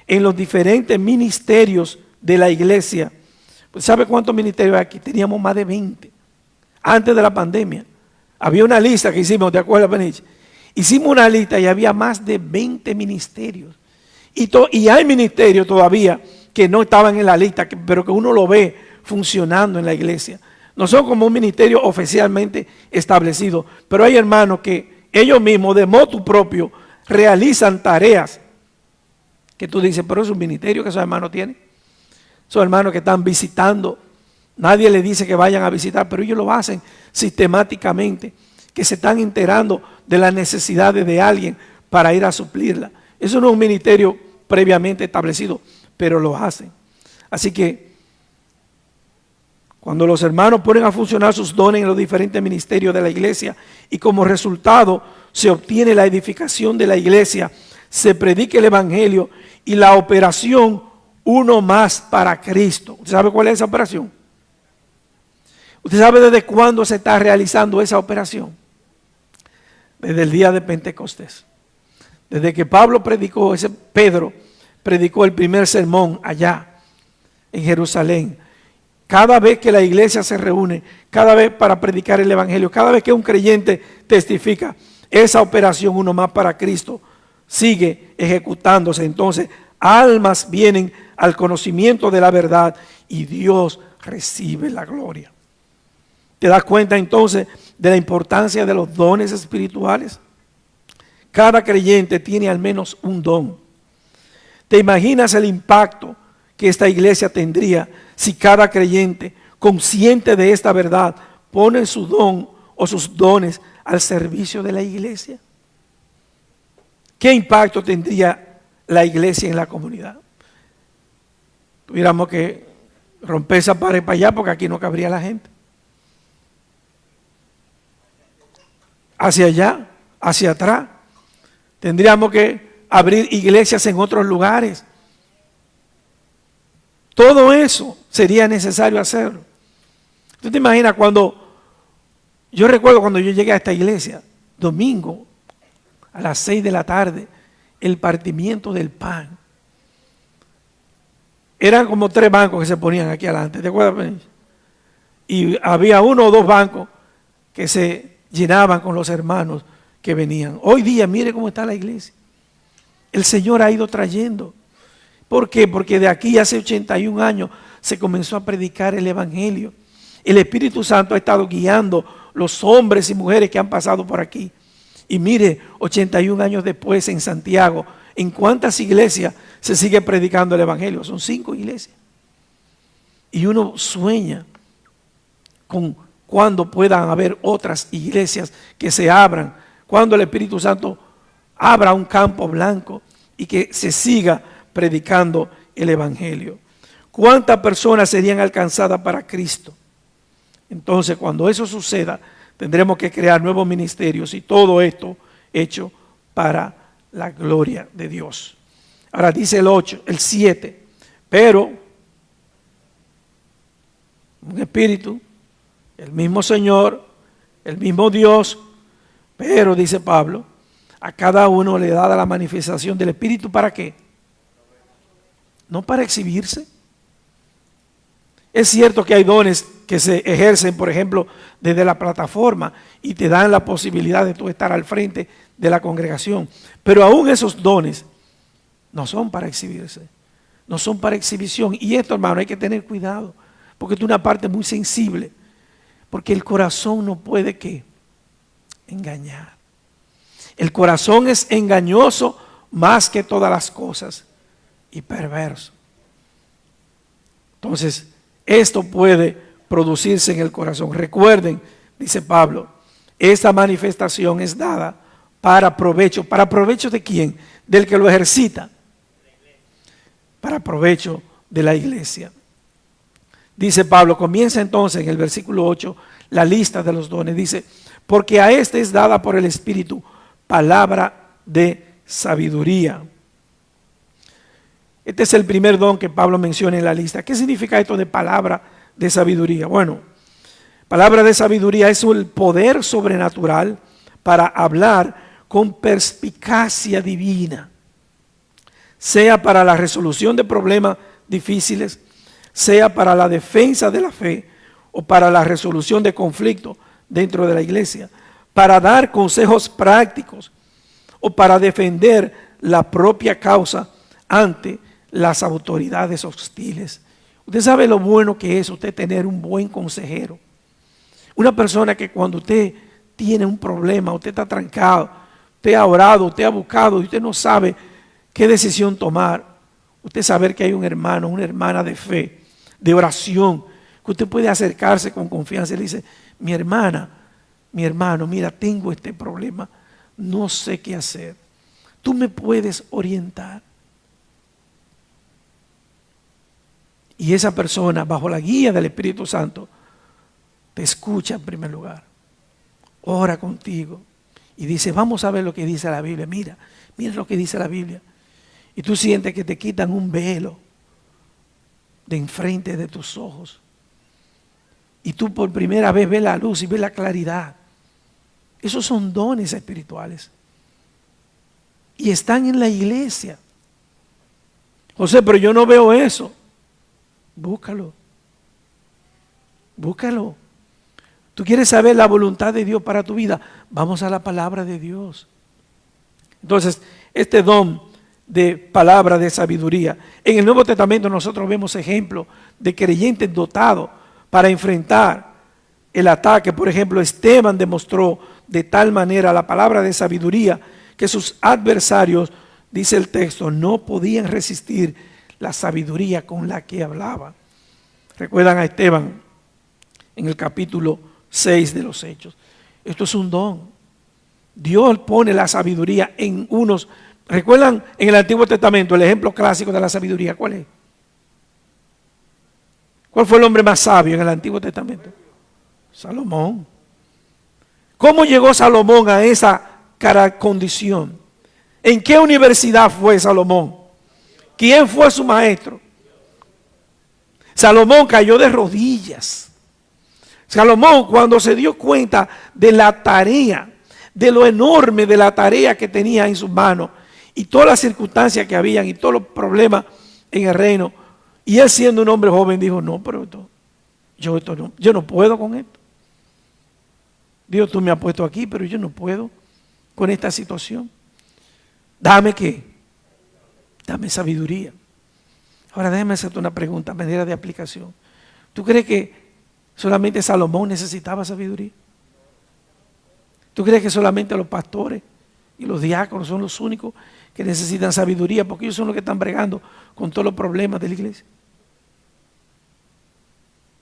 en los diferentes ministerios de la iglesia, pues ¿sabe cuántos ministerios hay aquí? Teníamos más de 20 antes de la pandemia. Había una lista que hicimos, ¿te acuerdas, Benich? Hicimos una lista y había más de 20 ministerios. Y hay ministerios todavía que no estaban en la lista, pero que uno lo ve funcionando en la iglesia. No son como un ministerio oficialmente establecido, pero hay hermanos que ellos mismos, de motu propio, realizan tareas que tú dices, pero es un ministerio que esos hermanos tienen. Son hermanos que están visitando. Nadie les dice que vayan a visitar, pero ellos lo hacen sistemáticamente, que se están enterando de las necesidades de alguien para ir a suplirla. Eso no es un ministerio previamente establecido, pero lo hacen. Así que cuando los hermanos ponen a funcionar sus dones en los diferentes ministerios de la iglesia y como resultado se obtiene la edificación de la iglesia, se predica el evangelio y la operación uno más para Cristo. ¿Usted sabe cuál es esa operación? ¿Usted sabe desde cuándo se está realizando esa operación? Desde el día de Pentecostés. Desde que Pedro predicó el primer sermón allá en Jerusalén. Cada vez que la iglesia se reúne, cada vez para predicar el evangelio, cada vez que un creyente testifica, esa operación uno más para Cristo sigue ejecutándose. Entonces, almas vienen al conocimiento de la verdad y Dios recibe la gloria. ¿Te das cuenta entonces de la importancia de los dones espirituales? Cada creyente tiene al menos un don. ¿Te imaginas el impacto que esta iglesia tendría si cada creyente, consciente de esta verdad, pone su don o sus dones al servicio de la iglesia? ¿Qué impacto tendría la iglesia en la comunidad? Tuviéramos que romper esa pared para allá porque aquí no cabría la gente. Hacia allá, hacia atrás. Tendríamos que abrir iglesias en otros lugares. Todo eso sería necesario hacerlo. ¿Tú te imaginas yo recuerdo cuando yo llegué a esta iglesia, domingo, a las 6 de la tarde, el partimiento del pan. Eran como 3 bancos que se ponían aquí adelante, ¿te acuerdas? Y había 1 o 2 bancos que se llenaban con los hermanos que venían. Hoy día, mire cómo está la iglesia. El Señor ha ido trayendo. ¿Por qué? Porque de aquí hace 81 años se comenzó a predicar el evangelio. El Espíritu Santo ha estado guiando los hombres y mujeres que han pasado por aquí. Y mire, 81 años después en Santiago, ¿en cuántas iglesias se sigue predicando el Evangelio? Son 5 iglesias. Y uno sueña con cuando puedan haber otras iglesias que se abran, cuando el Espíritu Santo abra un campo blanco y que se siga predicando el Evangelio. ¿Cuántas personas serían alcanzadas para Cristo? Entonces, cuando eso suceda, tendremos que crear nuevos ministerios y todo esto hecho para la gloria de Dios. Ahora dice el 7, pero un espíritu, el mismo Señor, el mismo Dios, pero dice Pablo, a cada uno le da la manifestación del Espíritu. ¿Para qué? No para exhibirse. Es cierto que hay dones que se ejercen, por ejemplo, desde la plataforma y te dan la posibilidad de tú estar al frente de la congregación. Pero aún esos dones no son para exhibirse, no son para exhibición. Y esto, hermano, hay que tener cuidado, porque es una parte muy sensible, porque el corazón no puede ¿qué? Engañar. El corazón es engañoso más que todas las cosas y perverso. Entonces, esto puede producirse en el corazón. Recuerden, dice Pablo, esta manifestación es dada para provecho. ¿Para provecho de quién? Del que lo ejercita. Para provecho de la iglesia. Dice Pablo, comienza entonces en el versículo 8 la lista de los dones. Dice, porque a este es dada por el Espíritu palabra de sabiduría. Este es el primer don que Pablo menciona en la lista. ¿Qué significa esto de palabra de sabiduría? Bueno, palabra de sabiduría es el poder sobrenatural para hablar con perspicacia divina, sea para la resolución de problemas difíciles, sea para la defensa de la fe o para la resolución de conflictos dentro de la iglesia, para dar consejos prácticos o para defender la propia causa ante las autoridades hostiles. Usted sabe lo bueno que es usted tener un buen consejero. Una persona que cuando usted tiene un problema, usted está trancado, usted ha orado, usted ha buscado y usted no sabe qué decisión tomar. Usted saber que hay un hermano, una hermana de fe, de oración, que usted puede acercarse con confianza y le dice, mi hermana, mi hermano, mira, tengo este problema, no sé qué hacer. Tú me puedes orientar. Y esa persona, bajo la guía del Espíritu Santo, te escucha en primer lugar, ora contigo y dice, vamos a ver lo que dice la Biblia. Mira lo que dice la Biblia. Y tú sientes que te quitan un velo de enfrente de tus ojos. Y tú por primera vez ves la luz y ves la claridad. Esos son dones espirituales. Y están en la iglesia. José, pero yo no veo eso. Búscalo. Búscalo. ¿Tú quieres saber la voluntad de Dios para tu vida? Vamos a la palabra de Dios. Entonces, este don de palabra de sabiduría. En el Nuevo Testamento nosotros vemos ejemplos de creyentes dotados para enfrentar el ataque. Por ejemplo, Esteban demostró de tal manera la palabra de sabiduría que sus adversarios, dice el texto, no podían resistir la sabiduría con la que hablaba. Recuerdan a Esteban en el capítulo 6 de los Hechos. Esto es un don. Dios pone la sabiduría en unos. ¿Recuerdan en el Antiguo Testamento el ejemplo clásico de la sabiduría? ¿Cuál es? ¿Cuál fue el hombre más sabio en el Antiguo Testamento? Salomón. ¿Cómo llegó Salomón a esa condición? ¿En qué universidad fue Salomón? ¿Quién fue su maestro? Salomón cayó de rodillas. Salomón, cuando se dio cuenta de la tarea, de lo enorme de la tarea que tenía en sus manos y todas las circunstancias que habían y todos los problemas en el reino, y él siendo un hombre joven dijo, no, pero yo no puedo con esto. Dios, tú me has puesto aquí, pero yo no puedo con esta situación. Dame ¿qué? Dame sabiduría. Ahora déjame hacerte una pregunta a manera de aplicación. ¿Tú crees que solamente Salomón necesitaba sabiduría? ¿Tú crees que solamente los pastores y los diáconos son los únicos que necesitan sabiduría? Porque ellos son los que están bregando con todos los problemas de la iglesia.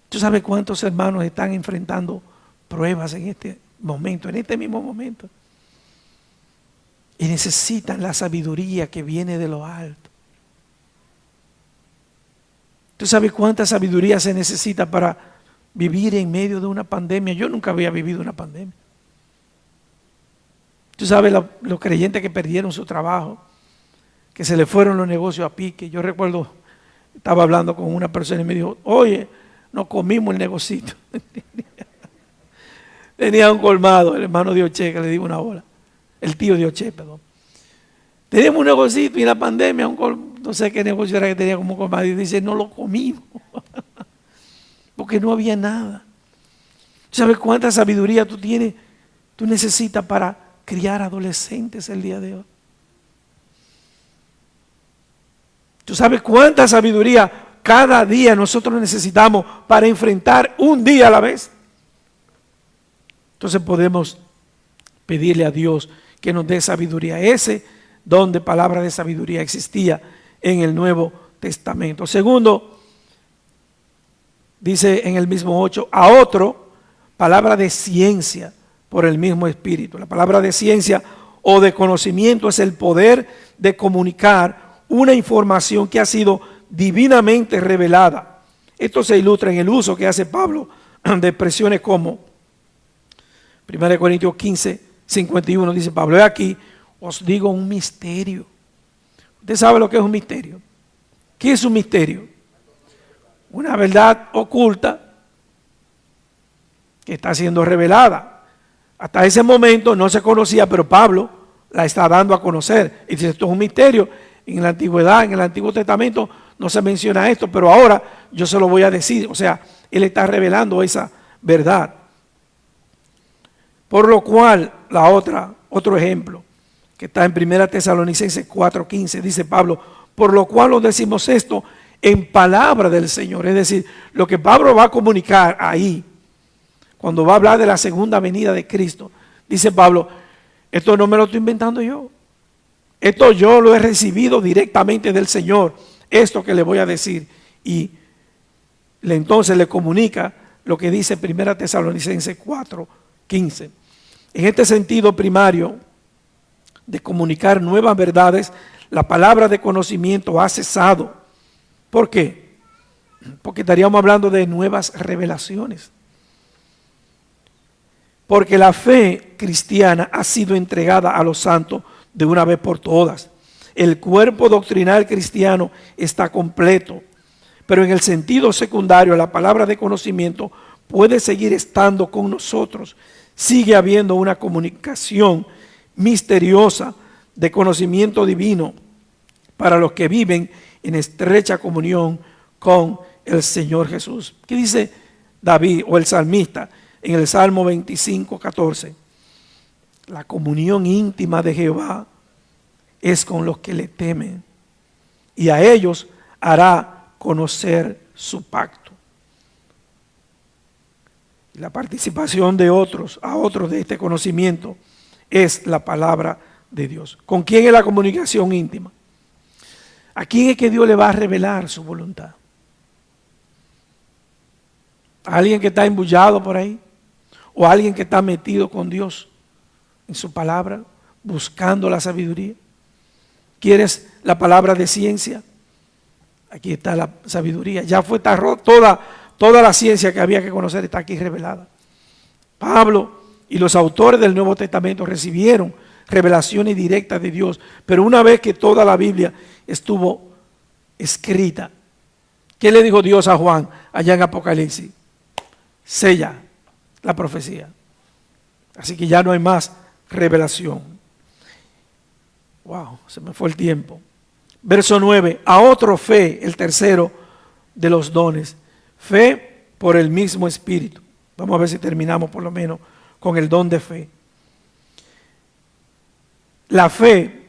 ¿Tú sabes cuántos hermanos están enfrentando pruebas en este momento, en este mismo momento? Y necesitan la sabiduría que viene de lo alto. ¿Tú sabes cuánta sabiduría se necesita para vivir en medio de una pandemia? Yo nunca había vivido una pandemia. Tú sabes los creyentes que perdieron su trabajo, que se le fueron los negocios a pique. Yo recuerdo, estaba hablando con una persona y me dijo, oye, nos comimos el negocito. Tenía un colmado, el hermano Dioche, que le digo una hora. El tío Dioche, perdón. Teníamos un negocito y en la pandemia, no sé qué negocio era que tenía como colmado. Y dice, no lo comimos. Porque no había nada. ¿Sabes cuánta sabiduría tú tienes? Tú necesitas para criar adolescentes el día de hoy. ¿Tú sabes cuánta sabiduría cada día nosotros necesitamos para enfrentar un día a la vez? Entonces podemos pedirle a Dios que nos dé sabiduría. Ese don de palabra de sabiduría existía en el Nuevo Testamento. Segundo, dice en el mismo 8, a otro, palabra de ciencia por el mismo Espíritu. La palabra de ciencia o de conocimiento es el poder de comunicar una información que ha sido divinamente revelada. Esto se ilustra en el uso que hace Pablo de expresiones como 1 Corintios 15, 51 dice Pablo, he aquí, os digo un misterio. ¿Usted sabe lo que es un misterio? ¿Qué es un misterio? Una verdad oculta que está siendo revelada. Hasta ese momento no se conocía, pero Pablo la está dando a conocer. Y dice, esto es un misterio. En la antigüedad, en el Antiguo Testamento, no se menciona esto, pero ahora yo se lo voy a decir. O sea, él está revelando esa verdad. Por lo cual, otro ejemplo, que está en 1 Tesalonicenses 4:15, dice Pablo, por lo cual os decimos esto en palabra del Señor. Es decir, lo que Pablo va a comunicar ahí, cuando va a hablar de la segunda venida de Cristo, dice Pablo, esto no me lo estoy inventando yo. Esto yo lo he recibido directamente del Señor, esto que le voy a decir. Y entonces le comunica lo que dice 1 Tesalonicenses 4:15. En este sentido primario de comunicar nuevas verdades, la palabra de conocimiento ha cesado. ¿Por qué? Porque estaríamos hablando de nuevas revelaciones. Porque la fe cristiana ha sido entregada a los santos de una vez por todas. El cuerpo doctrinal cristiano está completo, pero en el sentido secundario, la palabra de conocimiento puede seguir estando con nosotros. Sigue habiendo una comunicación misteriosa de conocimiento divino para los que viven en estrecha comunión con el Señor Jesús. ¿Qué dice David o el salmista en el Salmo 25:14? La comunión íntima de Jehová es con los que le temen, y a ellos hará conocer su pacto. La participación de otros, a otros de este conocimiento, es la palabra de Dios. ¿Con quién es la comunicación íntima? ¿A quién es que Dios le va a revelar su voluntad? ¿A alguien que está embullado por ahí? ¿O a alguien que está metido con Dios en su palabra, buscando la sabiduría? ¿Quieres la palabra de ciencia? Aquí está la sabiduría. Ya fue toda la ciencia que había que conocer está aquí revelada. Pablo y los autores del Nuevo Testamento recibieron revelaciones directas de Dios, pero una vez que toda la Biblia estuvo escrita, ¿qué le dijo Dios a Juan allá en Apocalipsis? Sella la profecía. Así que ya no hay más revelación. Wow, se me fue el tiempo. Verso 9, a otro fe, el tercero de los dones. Fe por el mismo Espíritu. Vamos a ver si terminamos por lo menos con el don de fe. La fe,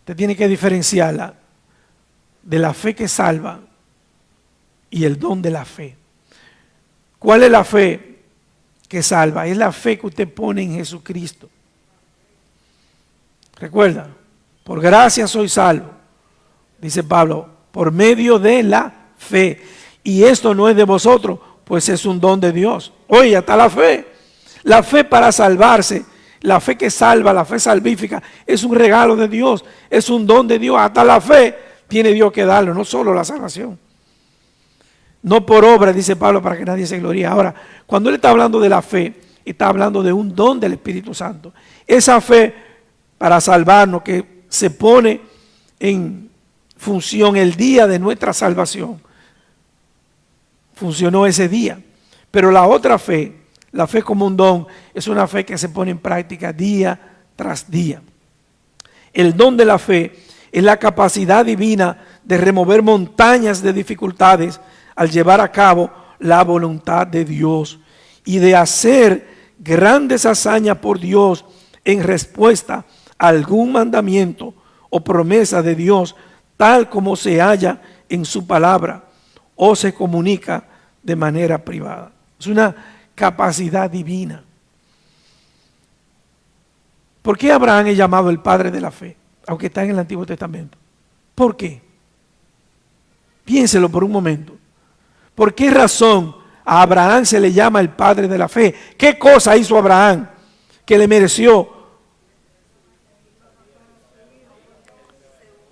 te tiene que diferenciarla de la fe que salva y el don de la fe. ¿Cuál es la fe? que salva, es la fe que usted pone en Jesucristo. Recuerda, por gracia soy salvo, dice Pablo, por medio de la fe. Y esto no es de vosotros, pues es un don de Dios. Oye, hasta la fe. La fe para salvarse, la fe que salva, la fe salvífica, es un regalo de Dios, es un don de Dios. Hasta la fe tiene Dios que darlo, no solo la salvación. No por obra, dice Pablo, para que nadie se gloríe. Ahora, cuando él está hablando de la fe, está hablando de un don del Espíritu Santo. Esa fe para salvarnos, que se pone en función el día de nuestra salvación, funcionó ese día. Pero la otra fe, la fe como un don, es una fe que se pone en práctica día tras día. El don de la fe es la capacidad divina de remover montañas de dificultades al llevar a cabo la voluntad de Dios y de hacer grandes hazañas por Dios en respuesta a algún mandamiento o promesa de Dios, tal como se halla en su palabra o se comunica de manera privada. Es una capacidad divina. ¿Por qué Abraham es llamado el padre de la fe? Aunque está en el Antiguo Testamento. ¿Por qué? Piénselo por un momento. ¿Por qué razón a Abraham se le llama el padre de la fe? ¿Qué cosa hizo Abraham que le mereció?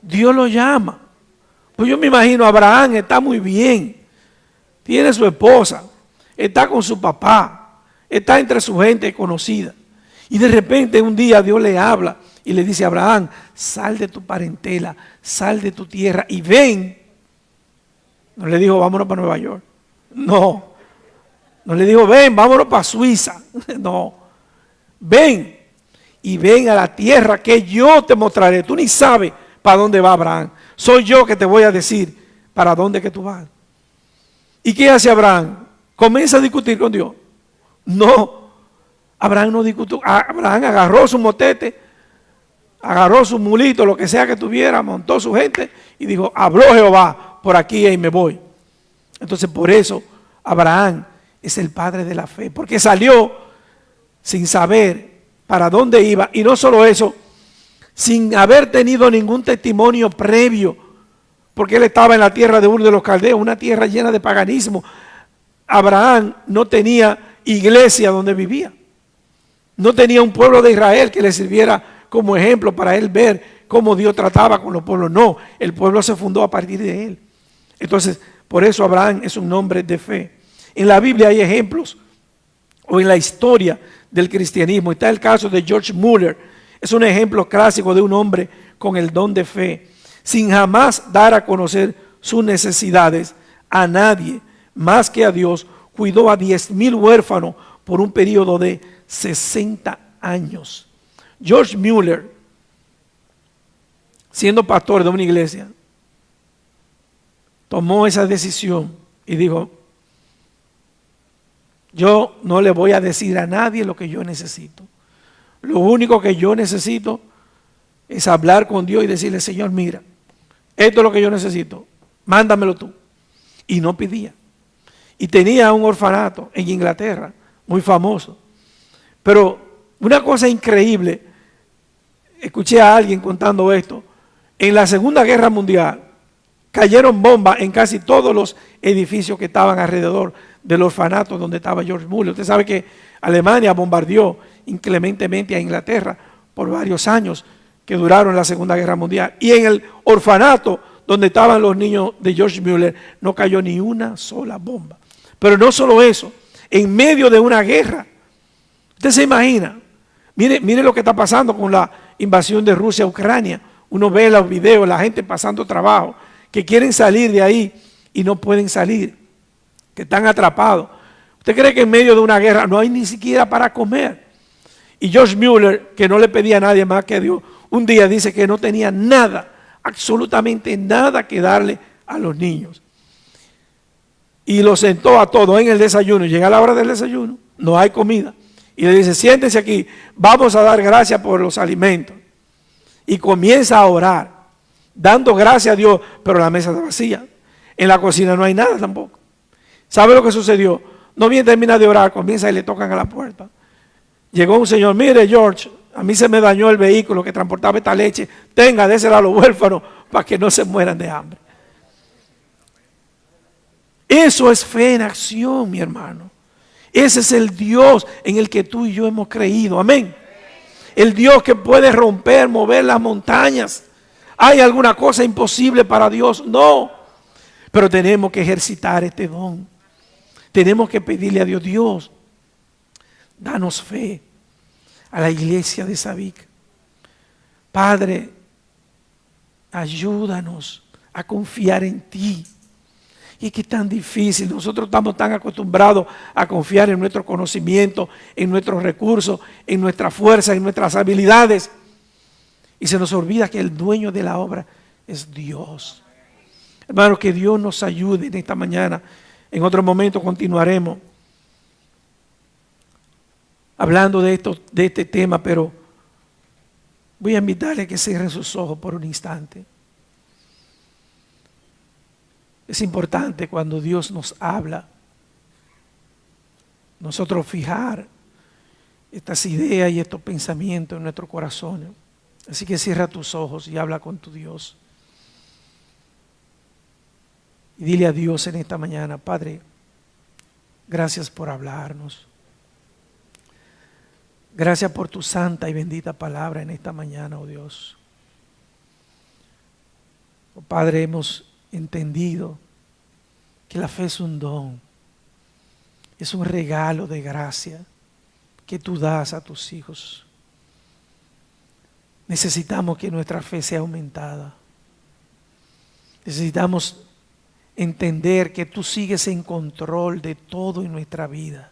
Dios lo llama. Pues yo me imagino, Abraham está muy bien, tiene su esposa, está con su papá, está entre su gente conocida. Y de repente un día Dios le habla y le dice a Abraham, sal de tu parentela, sal de tu tierra y ven. No le dijo, vámonos para Nueva York. No. No le dijo, ven, vámonos para Suiza. No. Ven y ven a la tierra que yo te mostraré. Tú ni sabes para dónde va Abraham. Soy yo que te voy a decir para dónde que tú vas. ¿Y qué hace Abraham? ¿Comienza a discutir con Dios? No. Abraham no discutió. Abraham agarró su motete, agarró su mulito, lo que sea que tuviera, montó su gente y dijo, habló Jehová, por aquí y me voy. Entonces por eso Abraham es el padre de la fe, porque salió sin saber para dónde iba, y no solo eso, sin haber tenido ningún testimonio previo, porque él estaba en la tierra de Ur de los Caldeos, una tierra llena de paganismo. Abraham no tenía iglesia donde vivía, no tenía un pueblo de Israel que le sirviera como ejemplo para él ver cómo Dios trataba con los pueblos. No, el pueblo se fundó a partir de él. Entonces, por eso Abraham es un hombre de fe. En la Biblia hay ejemplos, o en la historia del cristianismo, está el caso de George Muller. Es un ejemplo clásico de un hombre con el don de fe, sin jamás dar a conocer sus necesidades a nadie, más que a Dios. Cuidó a 10,000 huérfanos por un periodo de 60 años. George Muller, siendo pastor de una iglesia, tomó esa decisión y dijo, yo no le voy a decir a nadie lo que yo necesito. Lo único que yo necesito es hablar con Dios y decirle, Señor, mira, esto es lo que yo necesito, mándamelo tú. Y no pedía. Y tenía un orfanato en Inglaterra, muy famoso. Pero una cosa increíble, escuché a alguien contando esto, en la Segunda Guerra Mundial cayeron bombas en casi todos los edificios que estaban alrededor del orfanato donde estaba George Muller. Usted sabe que Alemania bombardeó inclementemente a Inglaterra por varios años que duraron la Segunda Guerra Mundial. Y en el orfanato donde estaban los niños de George Muller no cayó ni una sola bomba. Pero no solo eso, en medio de una guerra, usted se imagina, mire lo que está pasando con la invasión de Rusia a Ucrania. Uno ve los videos, la gente pasando trabajo, que quieren salir de ahí y no pueden salir, que están atrapados. ¿Usted cree que en medio de una guerra no hay ni siquiera para comer? Y George Muller, que no le pedía a nadie más que a Dios, un día dice que no tenía nada, absolutamente nada que darle a los niños. Y los sentó a todos en el desayuno. Llega la hora del desayuno, no hay comida. Y le dice, siéntense aquí, vamos a dar gracias por los alimentos. Y comienza a orar, dando gracias a Dios, pero la mesa está vacía. En la cocina no hay nada tampoco. ¿Sabe lo que sucedió? No bien termina de orar, comienza y le tocan a la puerta. Llegó un señor, mire George, a mí se me dañó el vehículo que transportaba esta leche, tenga, désela a los huérfanos para que no se mueran de hambre. Eso es fe en acción, mi hermano. Ese es el Dios en el que tú y yo hemos creído, amén. El Dios que puede romper, mover las montañas. ¿Hay alguna cosa imposible para Dios? No. Pero tenemos que ejercitar este don. Tenemos que pedirle a Dios, Dios, danos fe a la iglesia de Sabic. Padre, ayúdanos a confiar en ti. Y es que es tan difícil, nosotros estamos tan acostumbrados a confiar en nuestro conocimiento, en nuestros recursos, en nuestra fuerza, en nuestras habilidades. Y se nos olvida que el dueño de la obra es Dios. Hermano, que Dios nos ayude en esta mañana. En otro momento continuaremos hablando de este tema, pero voy a invitarle a que cierren sus ojos por un instante. Es importante cuando Dios nos habla, nosotros fijar estas ideas y estos pensamientos en nuestro corazón. Así que cierra tus ojos y habla con tu Dios. Y dile a Dios en esta mañana, Padre, gracias por hablarnos. Gracias por tu santa y bendita palabra en esta mañana, oh Dios. Oh Padre, hemos entendido que la fe es un don, es un regalo de gracia que tú das a tus hijos. Necesitamos que nuestra fe sea aumentada. Necesitamos entender que tú sigues en control de todo en nuestra vida,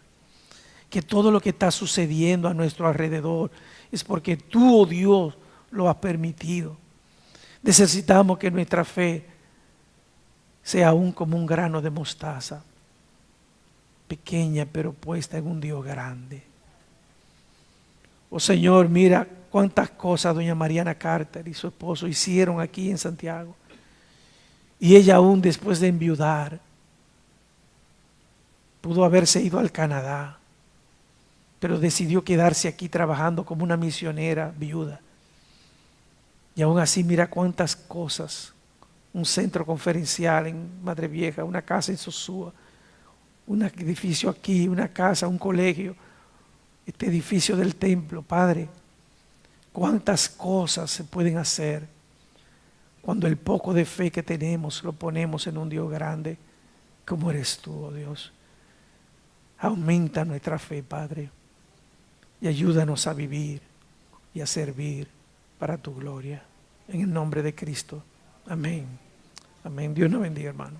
que todo lo que está sucediendo a nuestro alrededor es porque tú, oh Dios, lo has permitido. Necesitamos que nuestra fe sea aún como un grano de mostaza, pequeña pero puesta en un Dios grande. Oh Señor, mira cuántas cosas doña Mariana Carter y su esposo hicieron aquí en Santiago. Y ella aún después de enviudar, pudo haberse ido al Canadá, pero decidió quedarse aquí trabajando como una misionera viuda. Y aún así mira cuántas cosas, un centro conferencial en Madre Vieja, una casa en Sosúa, un edificio aquí, una casa, un colegio, este edificio del templo. Padre, cuántas cosas se pueden hacer cuando el poco de fe que tenemos lo ponemos en un Dios grande como eres tú, oh Dios. Aumenta nuestra fe, Padre, y ayúdanos a vivir y a servir para tu gloria. En el nombre de Cristo. Amén. Amén. Dios nos bendiga, hermano.